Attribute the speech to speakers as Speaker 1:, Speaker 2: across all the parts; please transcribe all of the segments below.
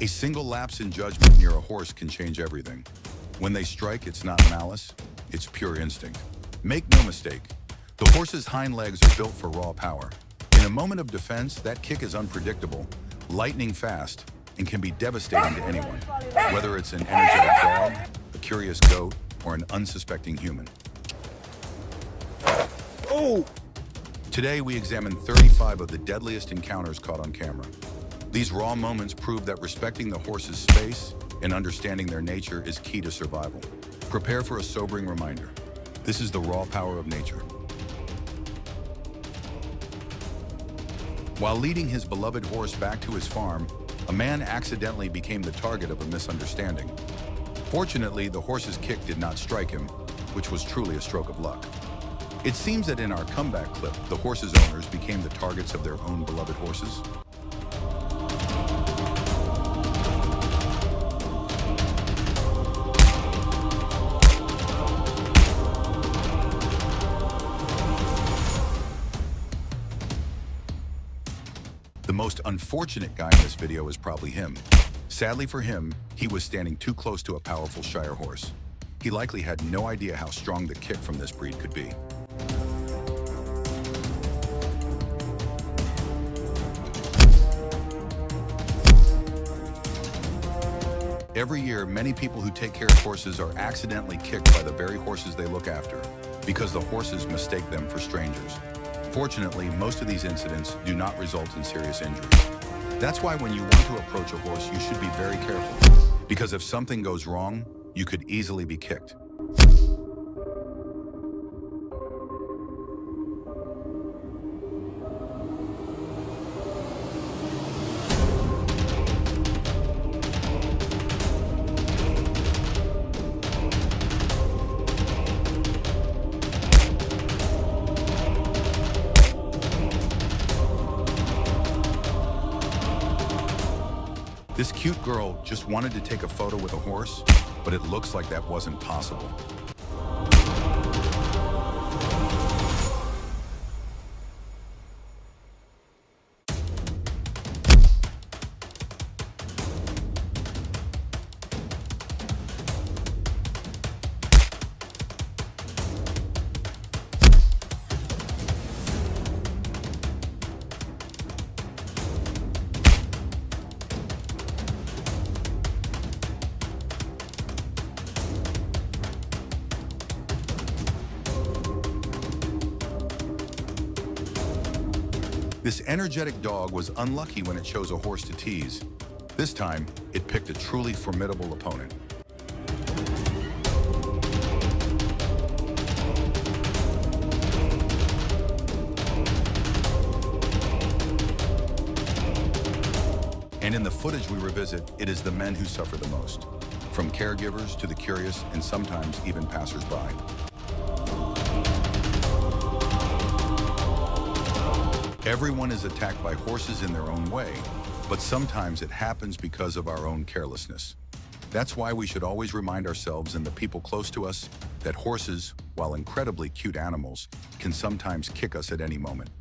Speaker 1: A single lapse in judgment near a horse can change everything. When they strike, it's not malice, it's pure instinct. Make no mistake, the horse's hind legs are built for raw power. In a moment of defense, that kick is unpredictable, lightning fast, and can be devastating to anyone, whether it's an energetic dog, a curious goat, or an unsuspecting human. Oh! Today, we examine 35 of the deadliest encounters caught on camera. These raw moments prove that respecting the horse's space and understanding their nature is key to survival. Prepare for a sobering reminder. This is the raw power of nature. While leading his beloved horse back to his farm, a man accidentally became the target of a misunderstanding. Fortunately, the horse's kick did not strike him, which was truly a stroke of luck. It seems that in our comeback clip, the horse's owners became the targets of their own beloved horses. The most unfortunate guy in this video is probably him. Sadly for him, he was standing too close to a powerful Shire horse. He likely had no idea how strong the kick from this breed could be. Every year, many people who take care of horses are accidentally kicked by the very horses they look after, because the horses mistake them for strangers. Fortunately, most of these incidents do not result in serious injuries. That's why when you want to approach a horse, you should be very careful, because if something goes wrong, you could easily be kicked. This cute girl just wanted to take a photo with a horse, but it looks like that wasn't possible. This energetic dog was unlucky when it chose a horse to tease. This time, it picked a truly formidable opponent. And in the footage we revisit, it is the men who suffer the most, from caregivers to the curious and sometimes even passers-by. Everyone is attacked by horses in their own way, but sometimes it happens because of our own carelessness. That's why we should always remind ourselves and the people close to us that horses, while incredibly cute animals, can sometimes kick us at any moment.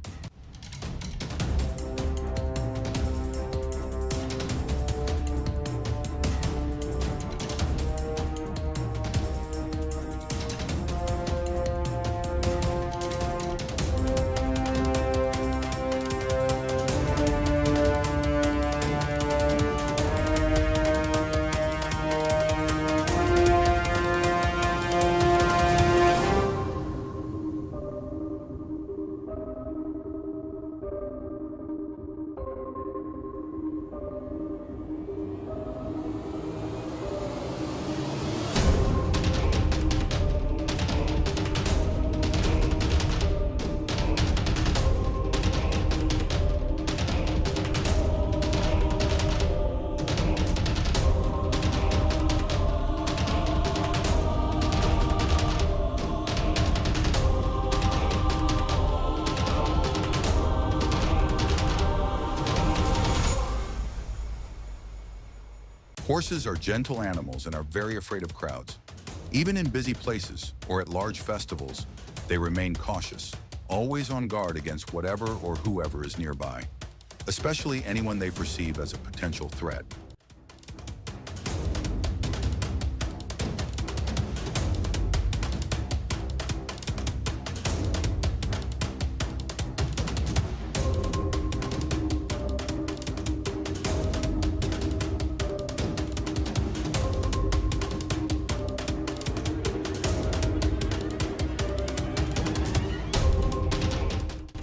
Speaker 1: Horses are gentle animals and are very afraid of crowds. Even in busy places or at large festivals, they remain cautious, always on guard against whatever or whoever is nearby, especially anyone they perceive as a potential threat.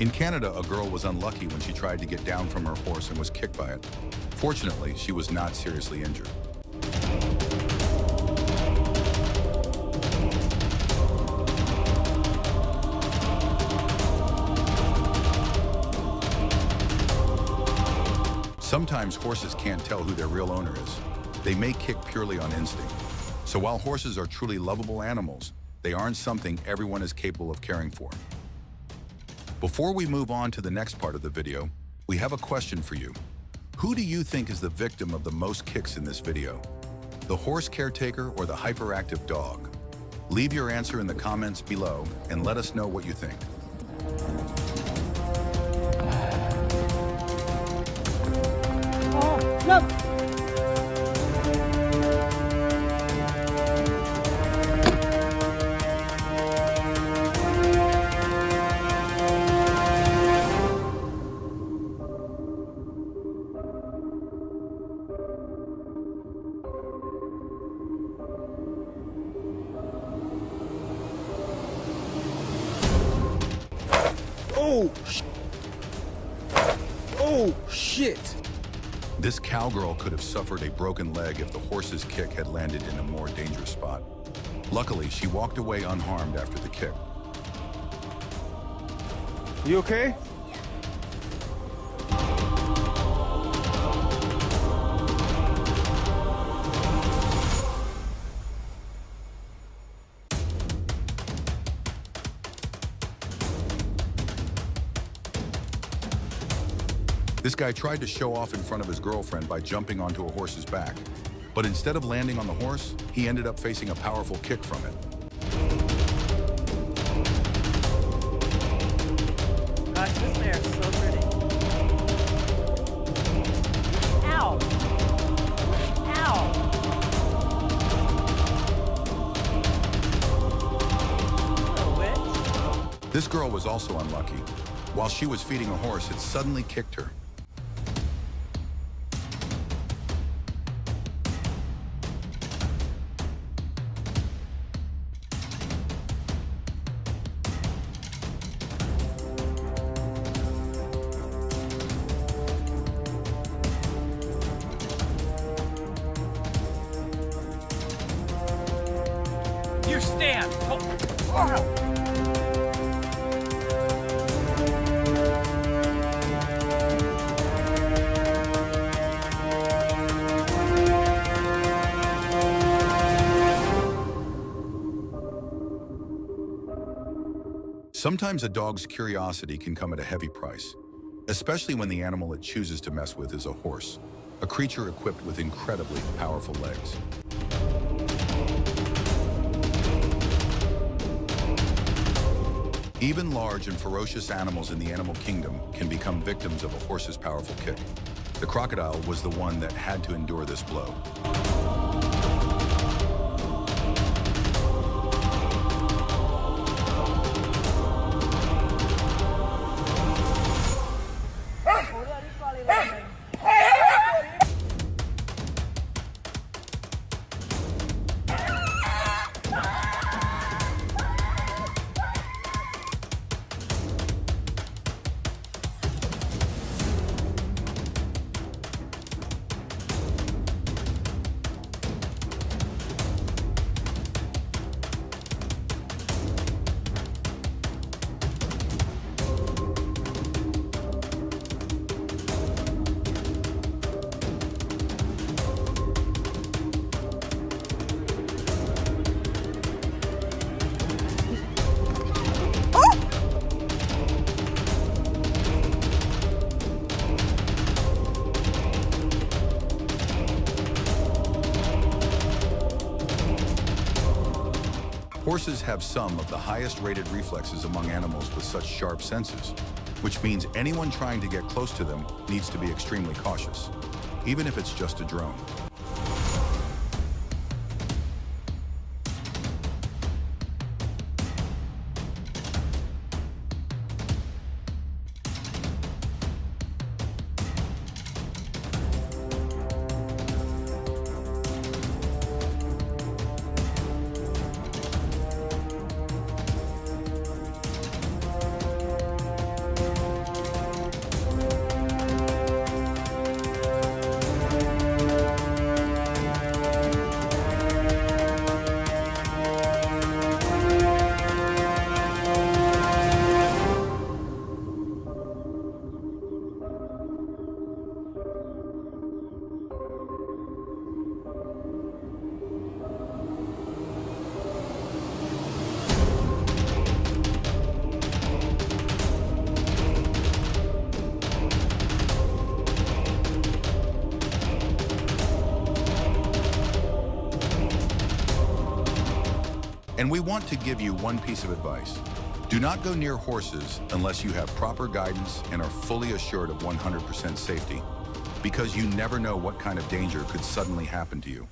Speaker 1: In Canada, a girl was unlucky when she tried to get down from her horse and was kicked by it. Fortunately, she was not seriously injured. Sometimes horses can't tell who their real owner is. They may kick purely on instinct. So while horses are truly lovable animals, they aren't something everyone is capable of caring for. Before we move on to the next part of the video, we have a question for you. Who do you think is the victim of the most kicks in this video? The horse caretaker or the hyperactive dog? Leave your answer in the comments below and let us know what you think.
Speaker 2: No.
Speaker 3: Oh, shit!
Speaker 1: This cowgirl could have suffered a broken leg if the horse's kick had landed in a more dangerous spot. Luckily, she walked away unharmed after the kick.
Speaker 3: You okay?
Speaker 1: This guy tried to show off in front of his girlfriend by jumping onto a horse's back. But instead of landing on the horse, he ended up facing a powerful kick from it.
Speaker 2: Gosh, this mare is so pretty. Ow! Ow! Little witch.
Speaker 1: This girl was also unlucky. While she was feeding a horse, it suddenly kicked her.
Speaker 4: You stand! Oh.
Speaker 1: Sometimes a dog's curiosity can come at a heavy price, especially when the animal it chooses to mess with is a horse, a creature equipped with incredibly powerful legs. Even large and ferocious animals in the animal kingdom can become victims of a horse's powerful kick. The crocodile was the one that had to endure this blow. Horses have some of the highest rated reflexes among animals with such sharp senses, which means anyone trying to get close to them needs to be extremely cautious, even if it's just a drone. And we want to give you one piece of advice. Do not go near horses unless you have proper guidance and are fully assured of 100% safety, because you never know what kind of danger could suddenly happen to you.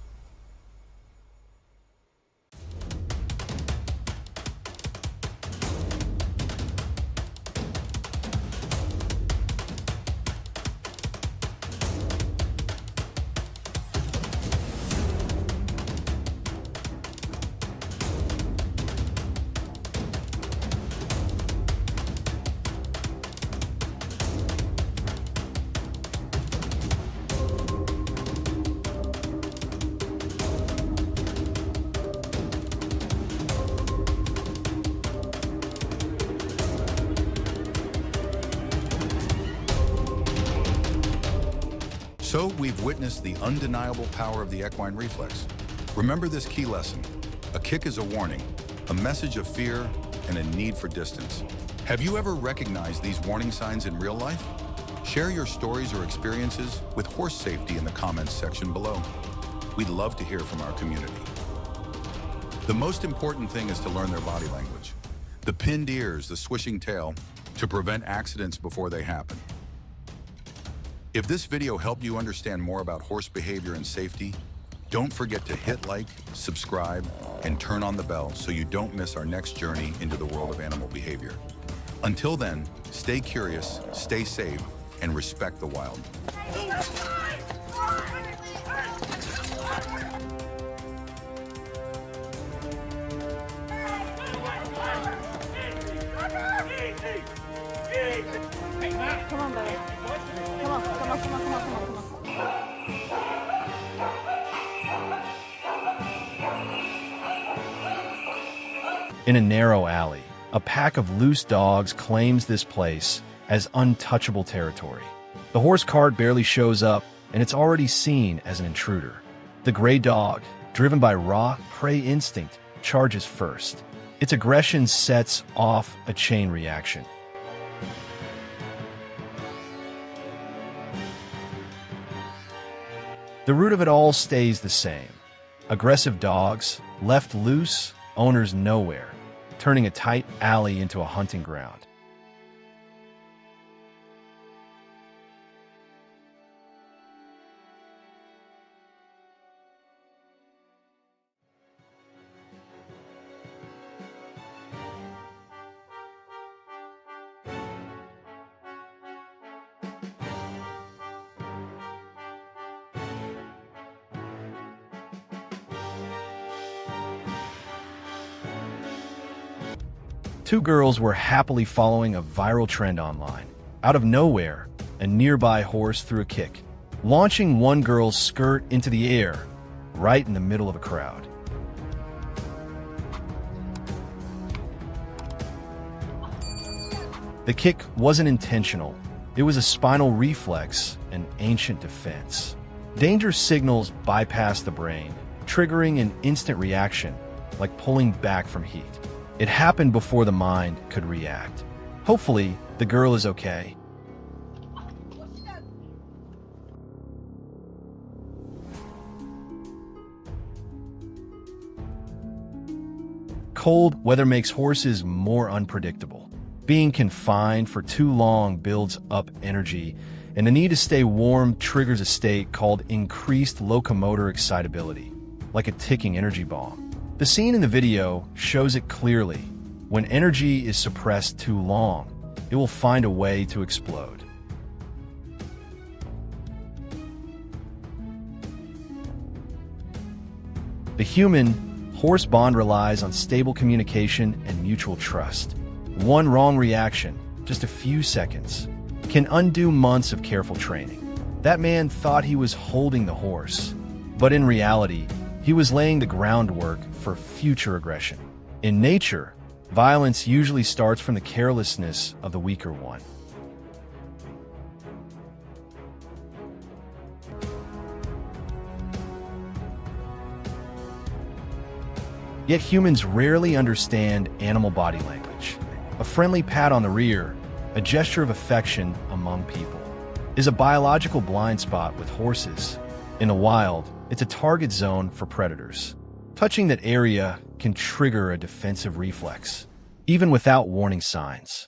Speaker 1: So we've witnessed the undeniable power of the equine reflex. Remember this key lesson. A kick is a warning, a message of fear, and a need for distance. Have you ever recognized these warning signs in real life? Share your stories or experiences with horse safety in the comments section below. We'd love to hear from our community. The most important thing is to learn their body language. The pinned ears, the swishing tail, to prevent accidents before they happen. If this video helped you understand more about horse behavior and safety, don't forget to hit like, subscribe, and turn on the bell so you don't miss our next journey into the world of animal behavior. Until then, stay curious, stay safe, and respect the wild.
Speaker 2: Come on, buddy. Come on, come on, come on, come on, come on, come on.
Speaker 5: In a narrow alley, a pack of loose dogs claims this place as untouchable territory. The horse cart barely shows up, and it's already seen as an intruder. The gray dog, driven by raw prey instinct, charges first. Its aggression sets off a chain reaction. The root of it all stays the same. Aggressive dogs, left loose, owners nowhere, turning a tight alley into a hunting ground. Two girls were happily following a viral trend online. Out of nowhere, a nearby horse threw a kick, launching one girl's skirt into the air, right in the middle of a crowd. The kick wasn't intentional. It was a spinal reflex, an ancient defense. Danger signals bypass the brain, triggering an instant reaction, like pulling back from heat. It happened before the mind could react. Hopefully, the girl is okay. Cold weather makes horses more unpredictable. Being confined for too long builds up energy, and the need to stay warm triggers a state called increased locomotor excitability, like a ticking energy bomb. The scene in the video shows it clearly. When energy is suppressed too long, it will find a way to explode. The human-horse bond relies on stable communication and mutual trust. One wrong reaction, just a few seconds, can undo months of careful training. That man thought he was holding the horse, but in reality, he was laying the groundwork for future aggression. In nature, violence usually starts from the carelessness of the weaker one. Yet humans rarely understand animal body language. A friendly pat on the rear, a gesture of affection among people, is a biological blind spot with horses. In the wild, it's a target zone for predators. Touching that area can trigger a defensive reflex, even without warning signs.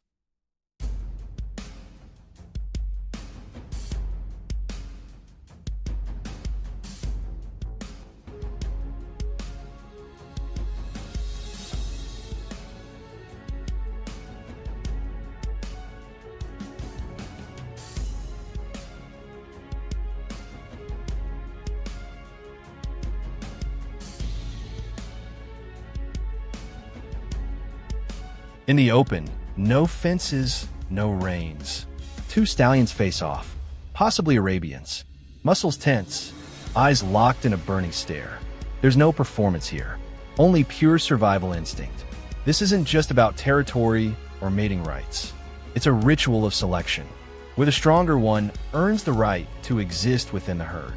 Speaker 5: In the open, no fences, no reins. Two stallions face off, possibly Arabians. Muscles tense, eyes locked in a burning stare. There's no performance here, only pure survival instinct. This isn't just about territory or mating rights. It's a ritual of selection, where the stronger one earns the right to exist within the herd.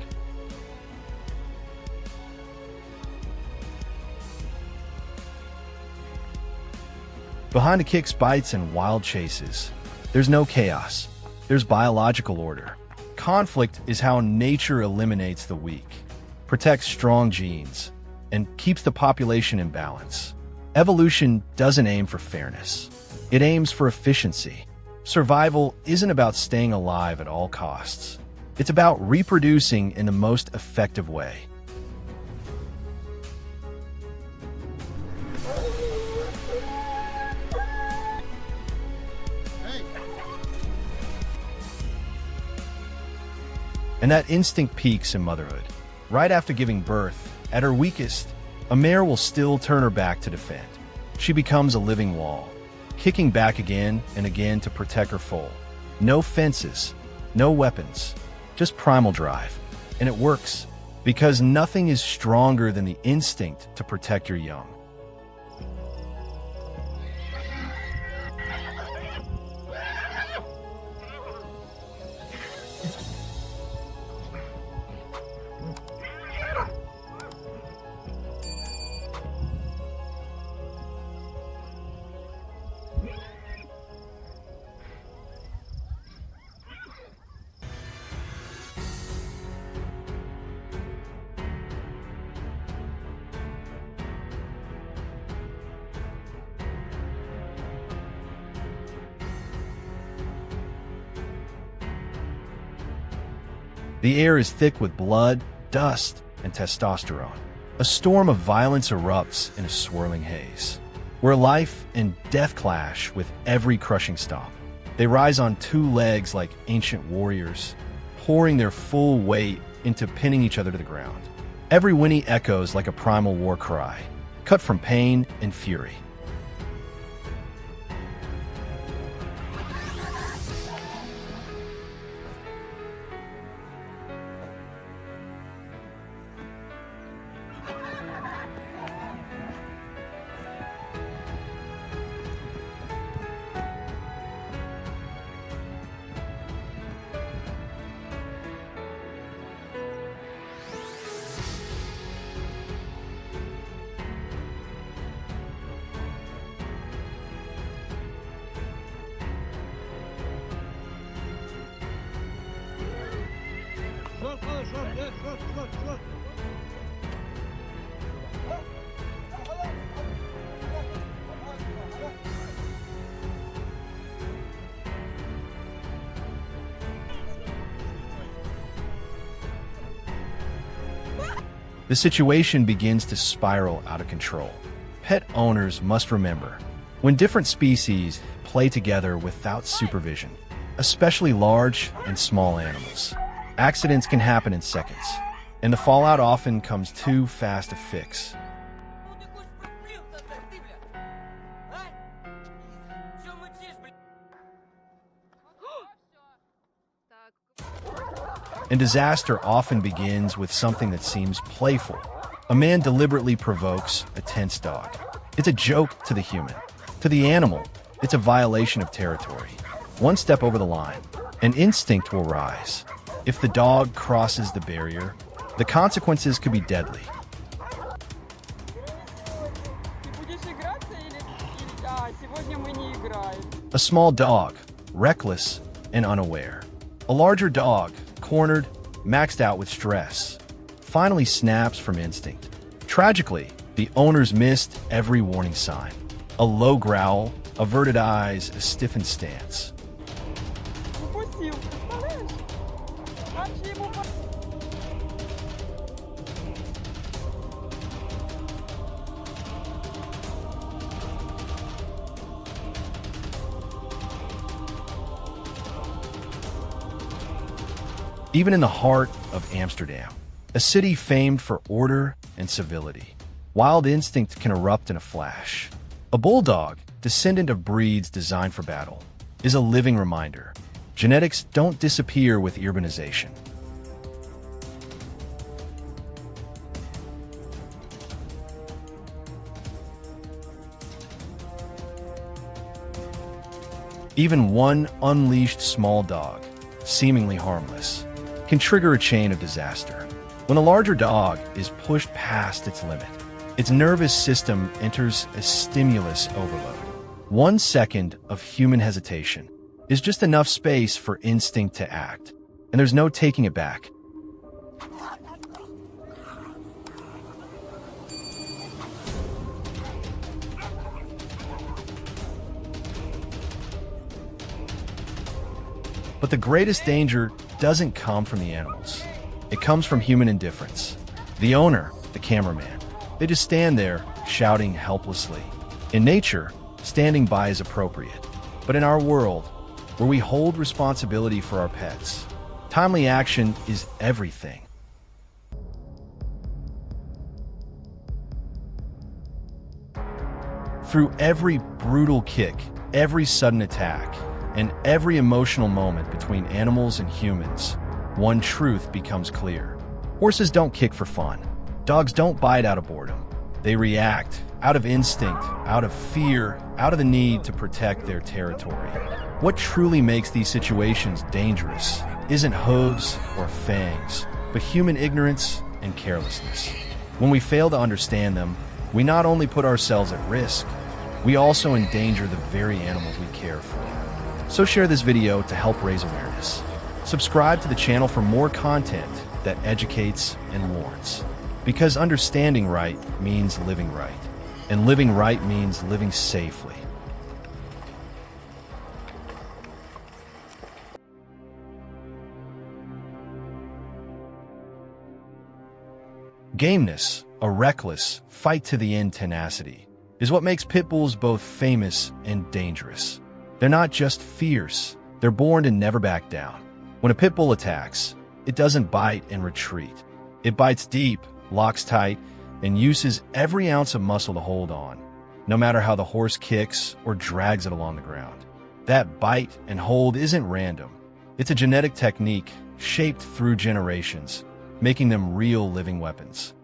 Speaker 5: Behind the kicks, bites, and wild chases, there's no chaos. There's biological order. Conflict is how nature eliminates the weak, protects strong genes, and keeps the population in balance. Evolution doesn't aim for fairness. It aims for efficiency. Survival isn't about staying alive at all costs. It's about reproducing in the most effective way. And that instinct peaks in motherhood. Right after giving birth, at her weakest, a mare will still turn her back to defend. She becomes a living wall, kicking back again and again to protect her foal. No fences, no weapons, just primal drive. And it works, because nothing is stronger than the instinct to protect your young. The air is thick with blood, dust, and testosterone. A storm of violence erupts in a swirling haze, where life and death clash with every crushing stomp. They rise on two legs like ancient warriors, pouring their full weight into pinning each other to the ground. Every whinny echoes like a primal war cry, cut from pain and fury. The situation begins to spiral out of control. Pet owners must remember, when different species play together without supervision, especially large and small animals, accidents can happen in seconds, and the fallout often comes too fast to fix. And disaster often begins with something that seems playful. A man deliberately provokes a tense dog. It's a joke to the human. To the animal, it's a violation of territory. One step over the line, and instinct will rise. If the dog crosses the barrier, the consequences could be deadly. A small dog, reckless and unaware. A larger dog, cornered, maxed out with stress, finally snaps from instinct. Tragically, The owners missed every warning sign. A low growl, averted eyes, a stiffened stance.
Speaker 2: Упустил, представляешь? Раньше ему
Speaker 5: Even in the heart of Amsterdam, a city famed for order and civility, wild instinct can erupt in a flash. A bulldog, descendant of breeds designed for battle, is a living reminder. Genetics don't disappear with urbanization. Even one unleashed small dog, seemingly harmless, can trigger a chain of disaster. When a larger dog is pushed past its limit, its nervous system enters a stimulus overload. 1 second of human hesitation is just enough space for instinct to act, and there's no taking it back. But the greatest danger doesn't come from the animals. It comes from human indifference. The owner, the cameraman, they just stand there, shouting helplessly. In nature, standing by is appropriate. But in our world, where we hold responsibility for our pets, timely action is everything. Through every brutal kick, every sudden attack, and every emotional moment between animals and humans, one truth becomes clear. Horses don't kick for fun. Dogs don't bite out of boredom. They react out of instinct, out of fear, out of the need to protect their territory. What truly makes these situations dangerous isn't hooves or fangs, but human ignorance and carelessness. When we fail to understand them, we not only put ourselves at risk, we also endanger the very animals we care for. So share this video to help raise awareness. Subscribe to the channel for more content that educates and warns. Because understanding right means living right, and living right means living safely. Gameness, a reckless, fight-to-the-end tenacity, is what makes pit bulls both famous and dangerous. They're not just fierce, they're born to never back down. When a pit bull attacks, it doesn't bite and retreat. It bites deep, locks tight, and uses every ounce of muscle to hold on, no matter how the horse kicks or drags it along the ground. That bite and hold isn't random. It's a genetic technique shaped through generations, making them real living weapons.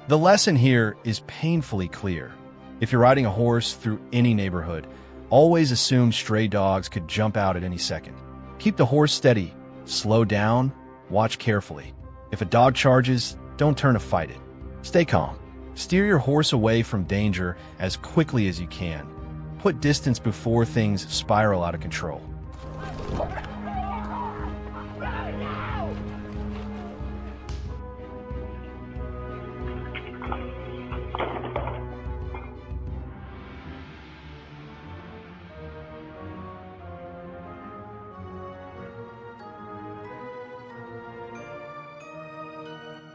Speaker 5: The lesson here is painfully clear. If you're riding a horse through any neighborhood, always assume stray dogs could jump out at any second. Keep the horse steady, slow down, watch carefully. If a dog charges, don't turn to fight it. Stay calm. Steer your horse away from danger as quickly as you can. Put distance before things spiral out of control.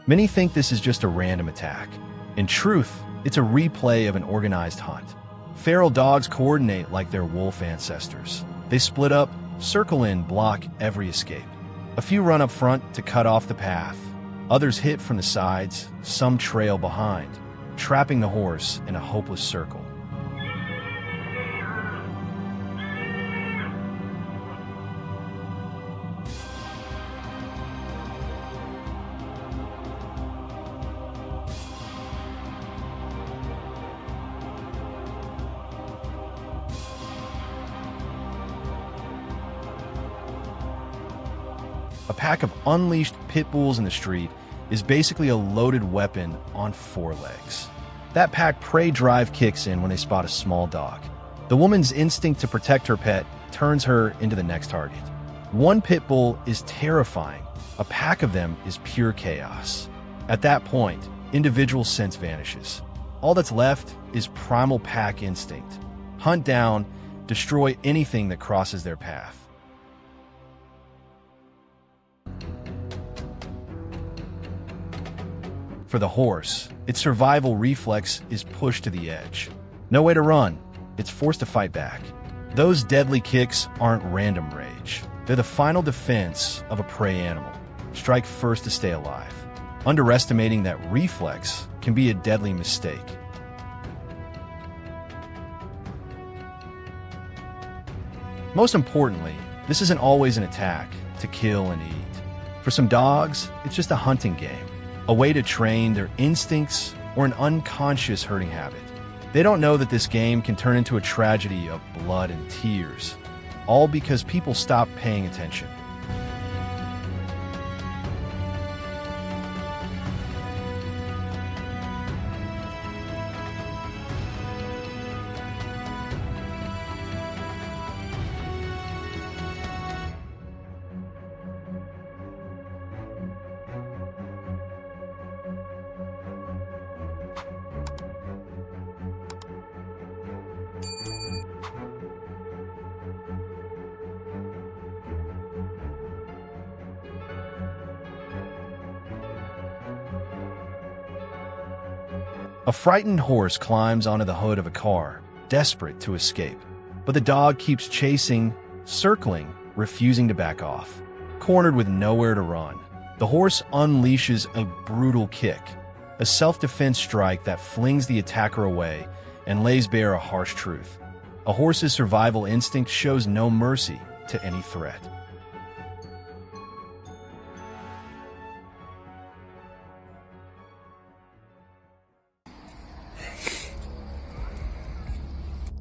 Speaker 5: Many think this is just a random attack. In truth, it's a replay of an organized hunt. Feral dogs coordinate like their wolf ancestors. They split up, circle in, block every escape. A few run up front to cut off the path. Others hit from the sides, some trail behind, trapping the horse in a hopeless circle. A pack of unleashed pit bulls in the street is basically a loaded weapon on 4 legs. That pack prey drive kicks in when they spot a small dog. The woman's instinct to protect her pet turns her into the next target. One pit bull is terrifying. A pack of them is pure chaos. At that point, individual sense vanishes. All that's left is primal pack instinct. Hunt down, destroy anything that crosses their path. For the horse, its survival reflex is pushed to the edge. No way to run. It's forced to fight back. Those deadly kicks aren't random rage. They're the final defense of a prey animal. Strike first to stay alive. Underestimating that reflex can be a deadly mistake. Most importantly, this isn't always an attack to kill and eat. For some dogs, it's just a hunting game, a way to train their instincts or an unconscious herding habit. They don't know that this game can turn into a tragedy of blood and tears, all because people stop paying attention. A frightened horse climbs onto the hood of a car, desperate to escape. But the dog keeps chasing, circling, refusing to back off. Cornered with nowhere to run, the horse unleashes a brutal kick, a self-defense strike that flings the attacker away and lays bare a harsh truth. A horse's survival instinct shows no mercy to any threat.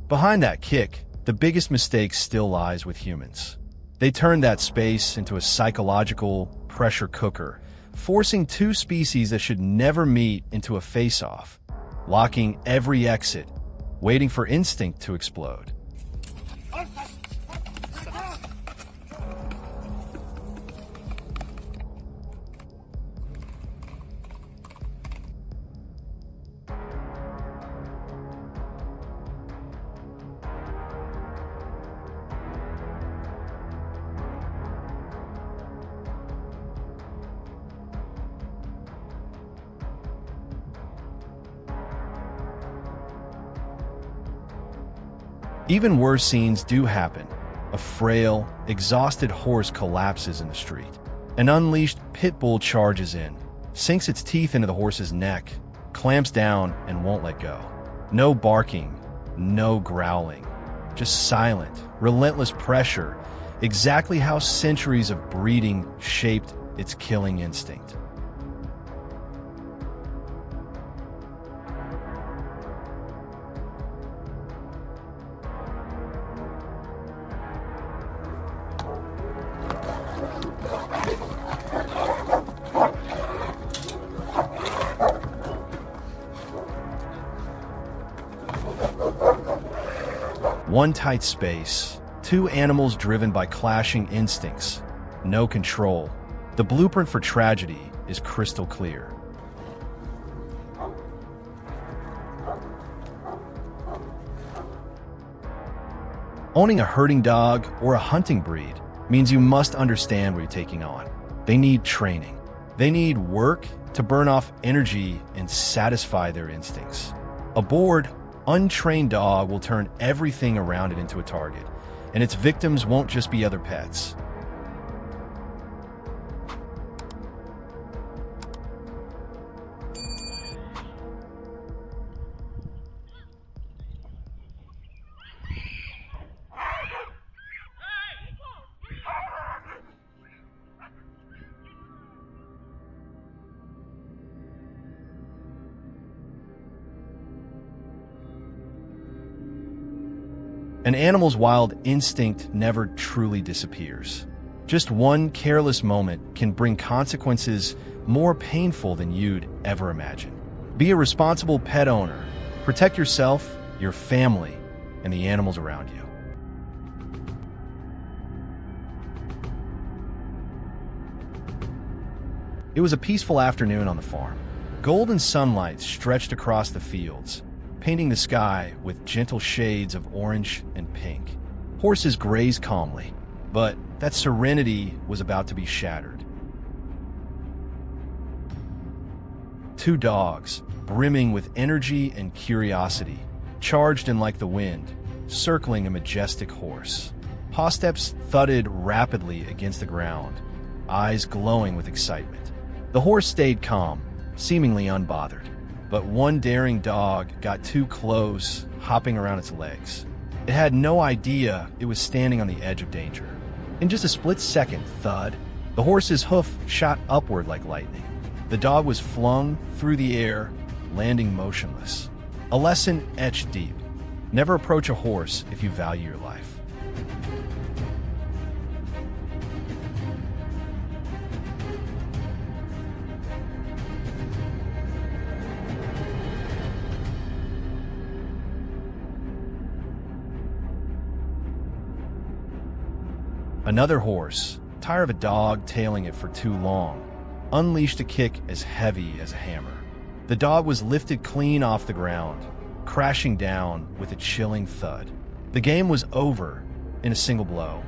Speaker 5: Behind that kick, the biggest mistake still lies with humans. They turn that space into a psychological pressure cooker, forcing two species that should never meet into a face-off, locking every exit, waiting for instinct to explode. Even worse scenes do happen. A frail, exhausted horse collapses in the street. An unleashed pit bull charges in, sinks its teeth into the horse's neck, clamps down, and won't let go. No barking, no growling, just silent, relentless pressure, exactly how centuries of breeding shaped its killing instinct. One tight space, two animals driven by clashing instincts, no control. The blueprint for tragedy is crystal clear. Owning a herding dog or a hunting breed means you must understand what you're taking on. They need training. They need work to burn off energy and satisfy their instincts. A bored, untrained dog will turn everything around it into a target, and its victims won't just be other pets. An animal's wild instinct never truly disappears. Just one careless moment can bring consequences more painful than you'd ever imagine. Be a responsible pet owner. Protect yourself, your family, and the animals around you. It was a peaceful afternoon on the farm. Golden sunlight stretched across the fields, painting the sky with gentle shades of orange and pink. Horses grazed calmly, but that serenity was about to be shattered. Two dogs, brimming with energy and curiosity, charged in like the wind, circling a majestic horse. Paw steps thudded rapidly against the ground, eyes glowing with excitement. The horse stayed calm, seemingly unbothered, but one daring dog got too close, hopping around its legs. It had no idea it was standing on the edge of danger. In just a split second, thud, the horse's hoof shot upward like lightning. The dog was flung through the air, landing motionless. A lesson etched deep. Never approach a horse if you value your life. Another horse, tired of a dog tailing it for too long, unleashed a kick as heavy as a hammer. The dog was lifted clean off the ground, crashing down with a chilling thud. The game was over in a single blow.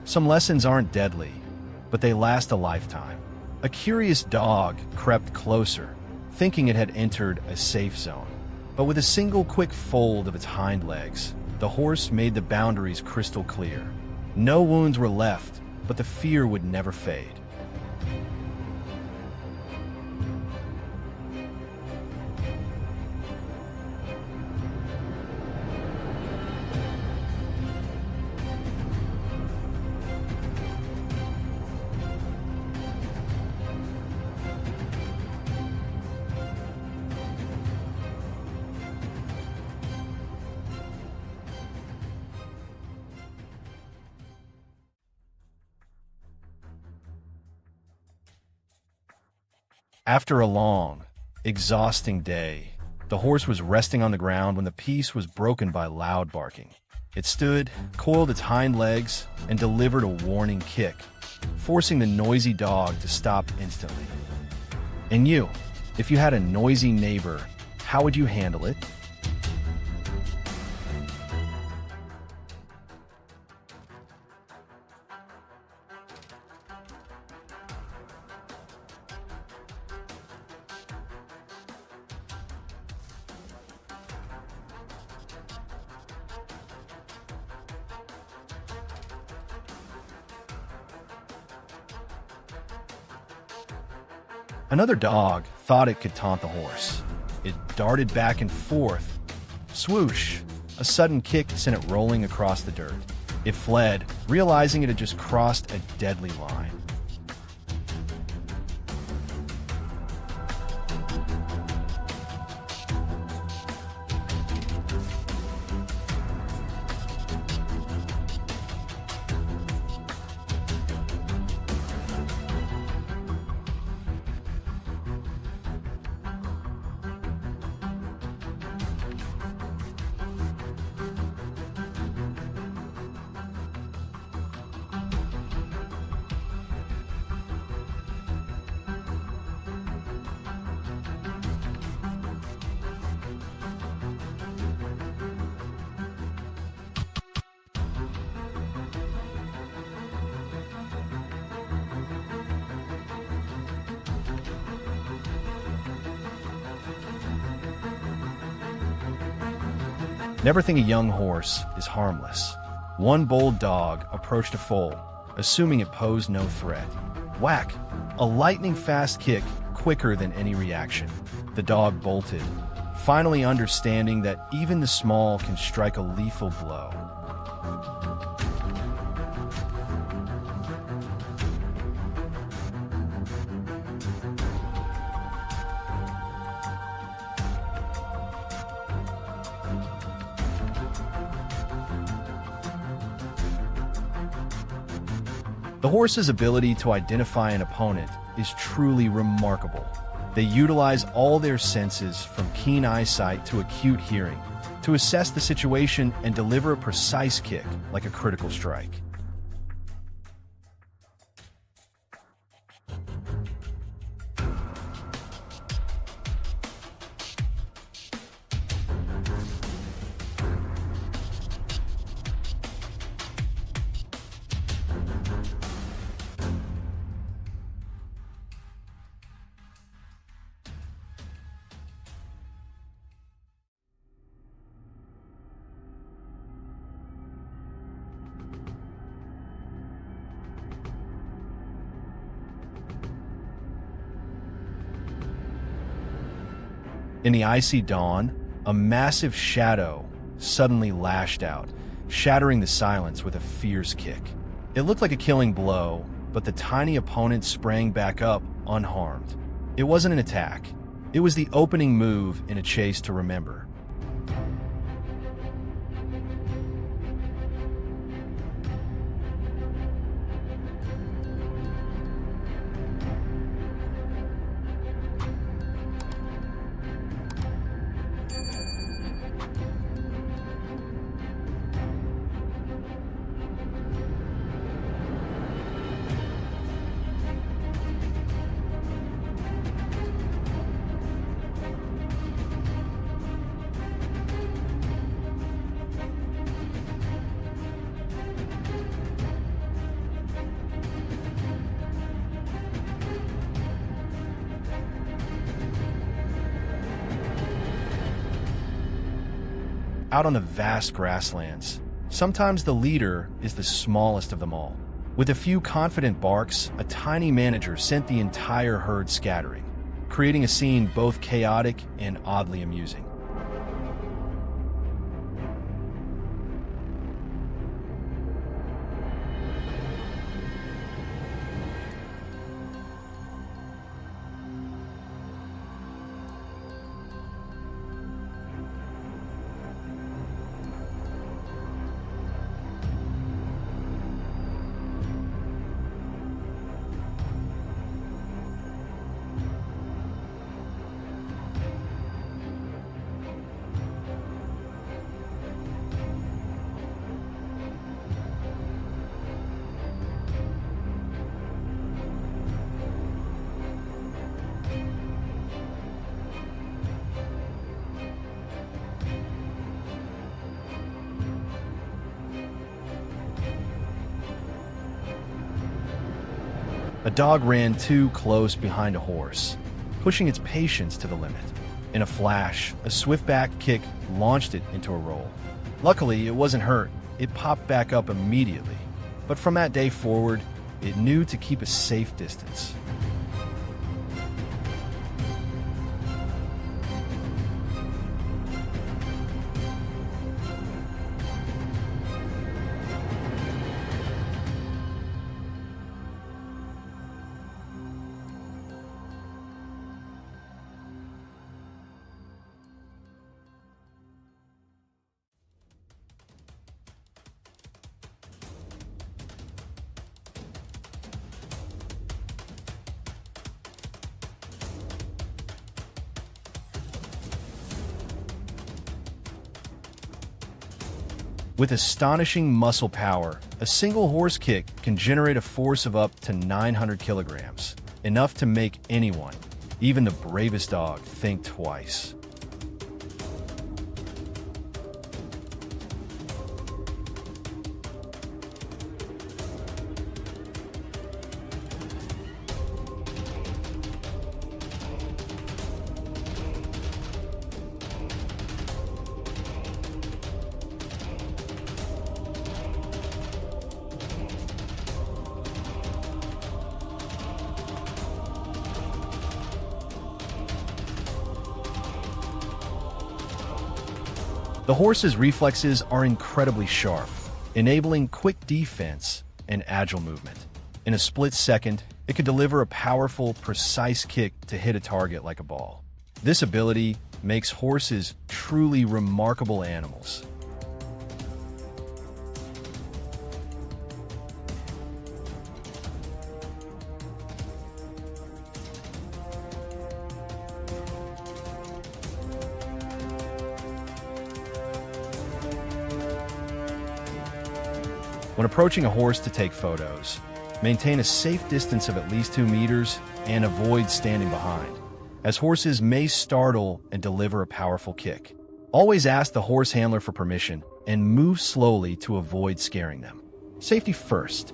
Speaker 5: Some lessons aren't deadly, but they last a lifetime. A curious dog crept closer, thinking it had entered a safe zone. But with a single quick fold of its hind legs, the horse made the boundaries crystal clear. No wounds were left, but the fear would never fade. After a long, exhausting day, the horse was resting on the ground when the peace was broken by loud barking. It stood, coiled its hind legs, and delivered a warning kick, forcing the noisy dog to stop instantly. And you, if you had a noisy neighbor, how would you handle it? Another dog thought it could taunt the horse. It darted back and forth. Swoosh! A sudden kick sent it rolling across the dirt. It fled, realizing it had just crossed a deadly line. Never think a young horse is harmless. One bold dog approached a foal, assuming it posed no threat. Whack! A lightning-fast kick, quicker than any reaction. The dog bolted, finally understanding that even the small can strike a lethal blow. The horse's ability to identify an opponent is truly remarkable. They utilize all their senses, from keen eyesight to acute hearing, to assess the situation and deliver a precise kick like a critical strike. In the icy dawn, a massive shadow suddenly lashed out, shattering the silence with a fierce kick. It looked like a killing blow, but the tiny opponent sprang back up unharmed. It wasn't an attack. It was the opening move in a chase to remember. Out on the vast grasslands, sometimes the leader is the smallest of them all. With a few confident barks, a tiny manager sent the entire herd scattering, creating a scene both chaotic and oddly amusing. A dog ran too close behind a horse, pushing its patience to the limit. In a flash, a swift back kick launched it into a roll. Luckily, it wasn't hurt. It popped back up immediately. But from that day forward, it knew to keep a safe distance. With astonishing muscle power, a single horse kick can generate a force of up to 900 kilograms, enough to make anyone, even the bravest dog, think twice. The horse's reflexes are incredibly sharp, enabling quick defense and agile movement. In a split second, it could deliver a powerful, precise kick to hit a target like a ball. This ability makes horses truly remarkable animals. When approaching a horse to take photos, maintain a safe distance of at least 2 meters and avoid standing behind, as horses may startle and deliver a powerful kick. Always ask the horse handler for permission and move slowly to avoid scaring them. Safety first.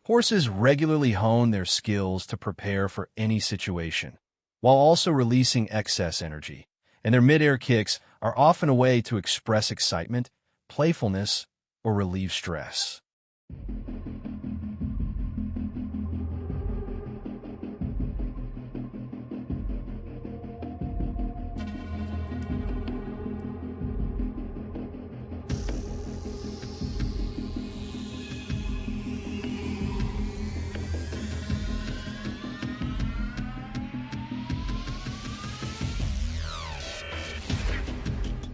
Speaker 5: Horses regularly hone their skills to prepare for any situation, while also releasing excess energy, and their mid-air kicks are often a way to express excitement, playfulness, or relieve stress.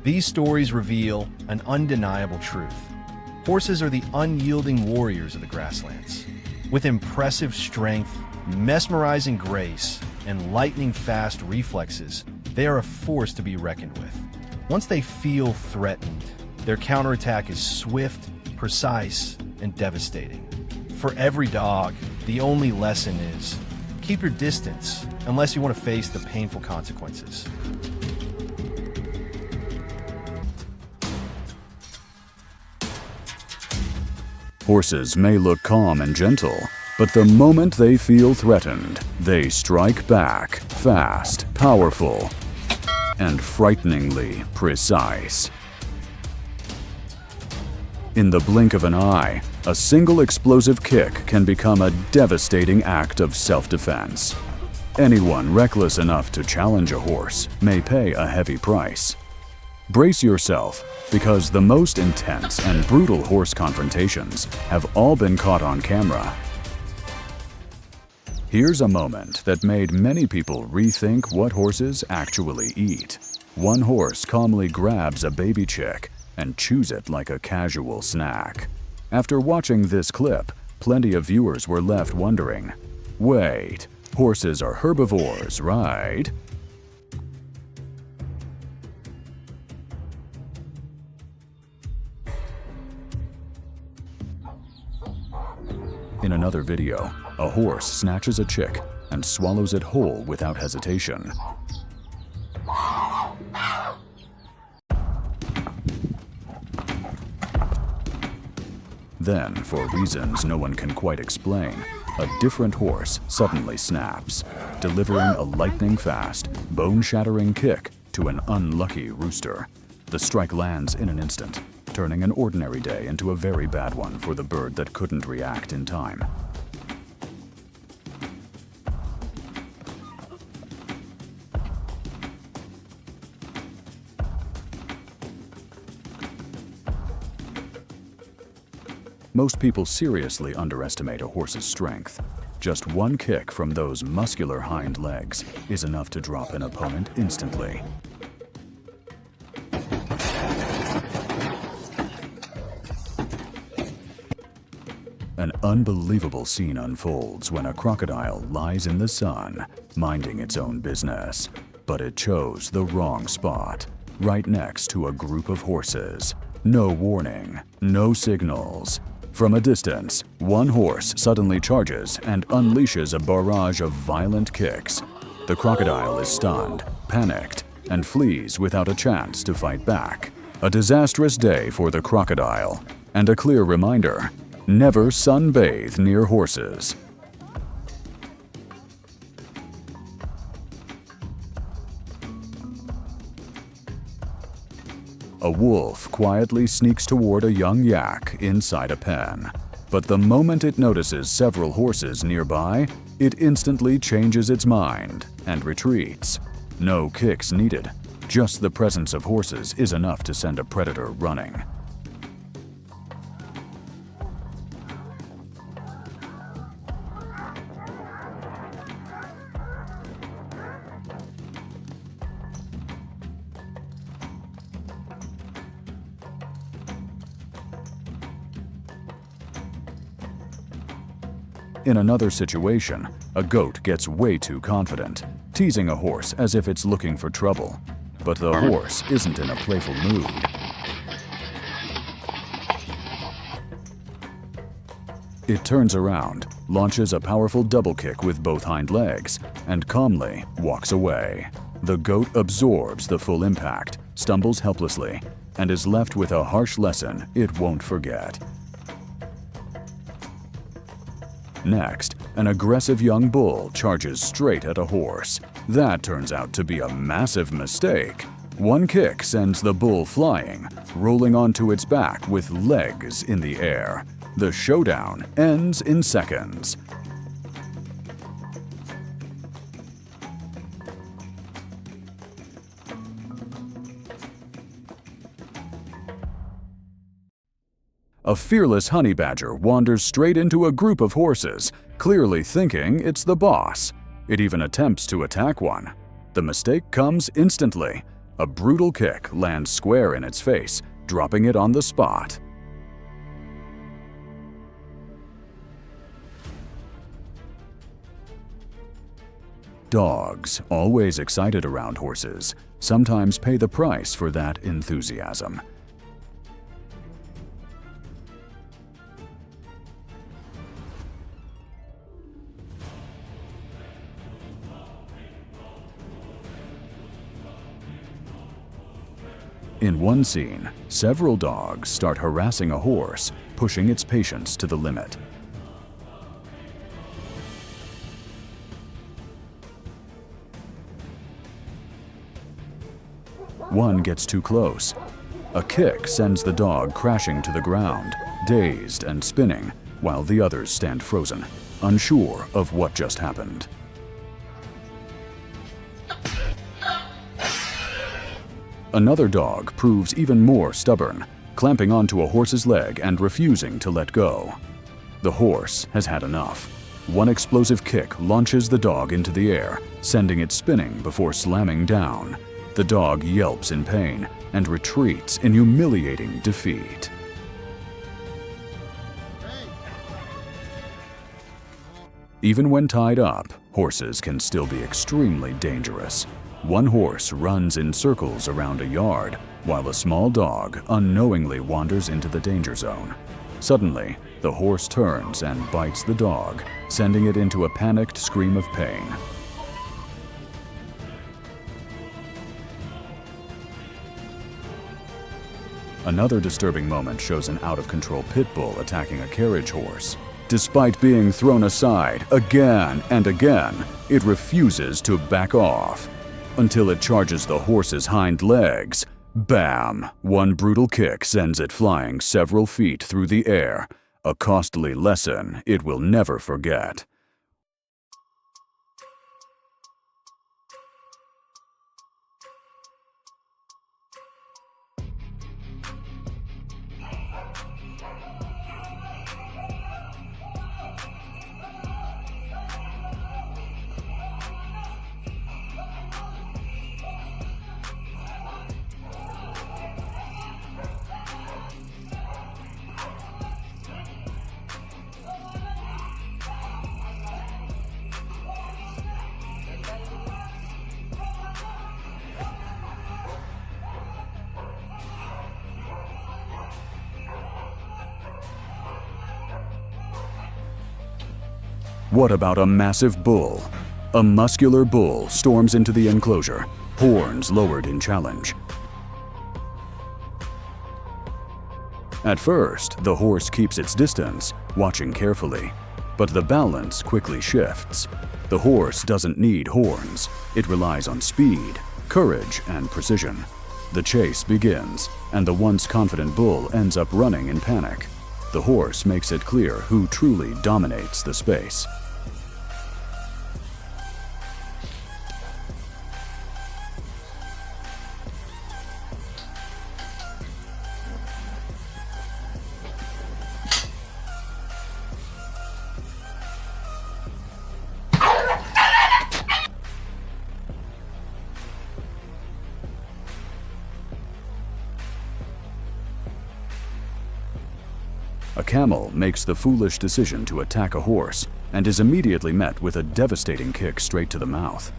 Speaker 5: These stories reveal an undeniable truth. Horses are the unyielding warriors of the grasslands. With impressive strength, mesmerizing grace, and lightning-fast reflexes, they are a force to be reckoned with. Once they feel threatened, their counterattack is swift, precise, and devastating. For every dog, the only lesson is, keep your distance unless you want to face the painful consequences.
Speaker 6: Horses may look calm and gentle, but the moment they feel threatened, they strike back, fast, powerful, and frighteningly precise. In the blink of an eye, a single explosive kick can become a devastating act of self-defense. Anyone reckless enough to challenge a horse may pay a heavy price. Brace yourself, because the most intense and brutal horse confrontations have all been caught on camera. Here's a moment that made many people rethink what horses actually eat. One horse calmly grabs a baby chick and chews it like a casual snack. After watching this clip, plenty of viewers were left wondering, wait, horses are herbivores, right? In another video, a horse snatches a chick and swallows it whole without hesitation. Then, for reasons no one can quite explain, a different horse suddenly snaps, delivering a lightning-fast, bone-shattering kick to an unlucky rooster. The strike lands in an instant, turning an ordinary day into a very bad one for the bird that couldn't react in time. Most people seriously underestimate a horse's strength. Just one kick from those muscular hind legs is enough to drop an opponent instantly. An unbelievable scene unfolds when a crocodile lies in the sun, minding its own business. But it chose the wrong spot, right next to a group of horses. No warning, no signals. From a distance, one horse suddenly charges and unleashes a barrage of violent kicks. The crocodile is stunned, panicked, and flees without a chance to fight back. A disastrous day for the crocodile, and a clear reminder: never sunbathe near horses. A wolf quietly sneaks toward a young yak inside a pen. But the moment it notices several horses nearby, it instantly changes its mind and retreats. No kicks needed. Just the presence of horses is enough to send a predator running. In another situation, a goat gets way too confident, teasing a horse as if it's looking for trouble. But the horse isn't in a playful mood. It turns around, launches a powerful double kick with both hind legs, and calmly walks away. The goat absorbs the full impact, stumbles helplessly, and is left with a harsh lesson it won't forget. Next, an aggressive young bull charges straight at a horse. That turns out to be a massive mistake. One kick sends the bull flying, rolling onto its back with legs in the air. The showdown ends in seconds. A fearless honey badger wanders straight into a group of horses, clearly thinking it's the boss. It even attempts to attack one. The mistake comes instantly. A brutal kick lands square in its face, dropping it on the spot. Dogs, always excited around horses, sometimes pay the price for that enthusiasm. In one scene, several dogs start harassing a horse, pushing its patience to the limit. One gets too close. A kick sends the dog crashing to the ground, dazed and spinning, while the others stand frozen, unsure of what just happened. Another dog proves even more stubborn, clamping onto a horse's leg and refusing to let go. The horse has had enough. One explosive kick launches the dog into the air, sending it spinning before slamming down. The dog yelps in pain and retreats in humiliating defeat. Even when tied up, horses can still be extremely dangerous. One horse runs in circles around a yard, while a small dog unknowingly wanders into the danger zone. Suddenly, the horse turns and bites the dog, sending it into a panicked scream of pain. Another disturbing moment shows an out-of-control pit bull attacking a carriage horse. Despite being thrown aside again and again, it refuses to back off until it charges the horse's hind legs. Bam! One brutal kick sends it flying several feet through the air, a costly lesson it will never forget. What about a massive bull? A muscular bull storms into the enclosure, horns lowered in challenge. At first, the horse keeps its distance, watching carefully. But the balance quickly shifts. The horse doesn't need horns. It relies on speed, courage, and precision. The chase begins, and the once confident bull ends up running in panic. The horse makes it clear who truly dominates the space. A camel makes the foolish decision to attack a horse, and is immediately met with a devastating kick straight to the mouth.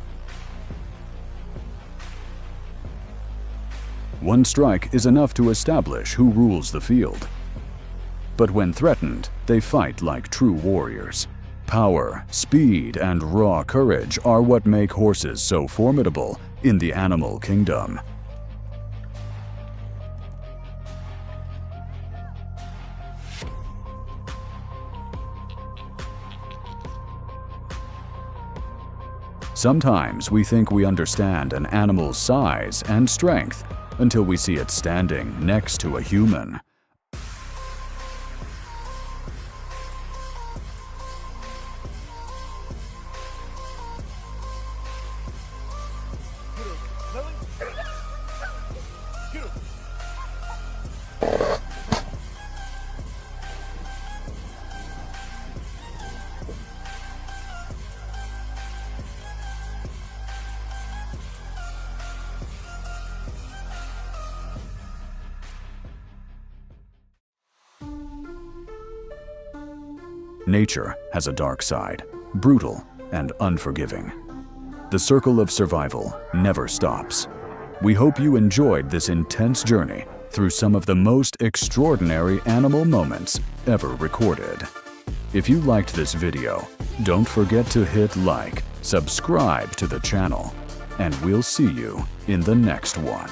Speaker 6: One strike is enough to establish who rules the field. But when threatened, they fight like true warriors. Power, speed, and raw courage are what make horses so formidable in the animal kingdom. Sometimes we think we understand an animal's size and strength until we see it standing next to a human. Nature has a dark side, brutal and unforgiving. The circle of survival never stops. We hope you enjoyed this intense journey through some of the most extraordinary animal moments ever recorded. If you liked this video, don't forget to hit like, subscribe to the channel, and we'll see you in the next one.